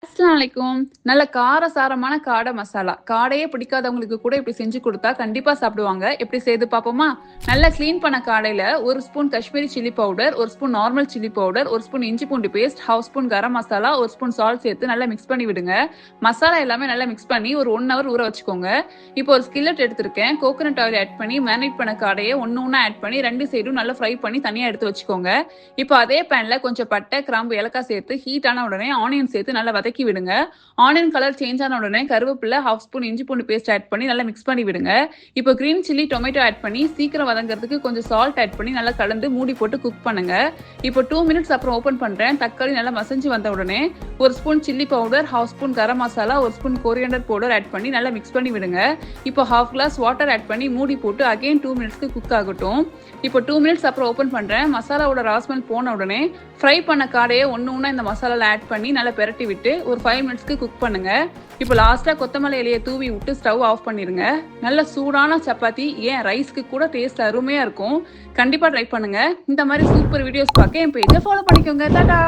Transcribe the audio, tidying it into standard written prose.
அஸ்ஸலாமு அலைக்கும். நல்ல காரசாரமான காடை மசாலா. காடையே பிடிக்காதவங்களுக்கு கூட இப்படி செஞ்சு குடுத்தா கண்டிப்பா சாப்பிடுவாங்க. எப்படி செய்து பார்ப்போமா? நல்லா கிளீன் பண்ண காடையில 1 spoon Kashmiri chilli powder, 1 spoon normal chilli powder, 1 spoon இஞ்சி பூண்டு paste, 1/2 spoon garam masala, 1 spoon salt சேர்த்து நல்லா மிக்ஸ் பண்ணி விடுங்க. மசாலா எல்லாமே நல்லா மிக்ஸ் பண்ணி ஒரு 1 ஹவர் ஊற வச்சுக்கோங்க. இப்போ ஒரு ஸ்கில்லட் எடுத்திருக்கேன். கோகனட் ஆயில் ஆட் பண்ணி மேரினேட் பண்ண காடையை ஒண்ணு ஒண்ணா ஆட் பண்ணி 2 சைடும் நல்லா ஃப்ரை பண்ணி தனியா எடுத்து வச்சுக்கோங்க. இப்போ அதே பேன்ல கொஞ்சம் பட்டை, கிராம்பு, ஏலக்காய் சேர்த்து ஹீட் ஆன உடனே ஆனியன் சேர்த்து நல்லா வதக்கி விடுங்க. ஆனியன் கலர் சேஞ்ச் ஆன உடனே கருவேப்பிலை, 1/2 ஸ்பூன் இஞ்சி பூண்டு பேஸ்ட் ஆட் பண்ணி நல்லா மிக்ஸ் பண்ணி விடுங்க. இப்போ கிரீன் சில்லி, டொமேட்டோ ஆட் பண்ணி சீக்கிரம் வதங்கிறதுக்கு கொஞ்சம் சால்ட் ஆட் பண்ணி நல்லா கலந்து மூடி போட்டு குக் பண்ணுங்க. இப்போ 2 மினிட்ஸ் அப்புறம் ஓபன் பண்றேன். தக்காளி நல்லா மசிஞ்சு வந்த உடனே 1 spoon chilli powder, 1/2 spoon garam masala, 1 spoon coriander powder add பண்ணி நல்லா மிக்ஸ் பண்ணி விடுங்க. இப்போ 1/2 கிளாஸ் வாட்டர் ஆட் பண்ணி மூடி போட்டு அகைன் 2 மினிட்ஸ்க்கு குக் ஆகட்டும். இப்போ 2 மினிட்ஸ் அப்புறம் ஓபன் பண்றேன். மசாலாவோட ராஸ்மெல் போன உடனே ஃப்ரை பண்ண காடையை ஒண்ணு ஒண்ணா இந்த மசாலால ஆட் பண்ணி நல்லா பெரட்டி விட்டு ஒரு 5 மினிட்ஸ்க்கு குக் பண்ணுங்க. இப்போ லாஸ்டா கொத்தமல்லி இலையை தூவி விட்டு ஸ்டவ் ஆஃப் பண்ணிருங்க. நல்ல சூடான சப்பாத்தி, ஏன் ரைஸ்க்கு கூட டேஸ்ட் அருமையா இருக்கும். கண்டிப்பா ட்ரை பண்ணுங்க. இந்த மாதிரி சூப்பர் வீடியோஸ் பார்க்க என் பேஜை ஃபாலோ பண்ணிக்கோங்க. டாடா.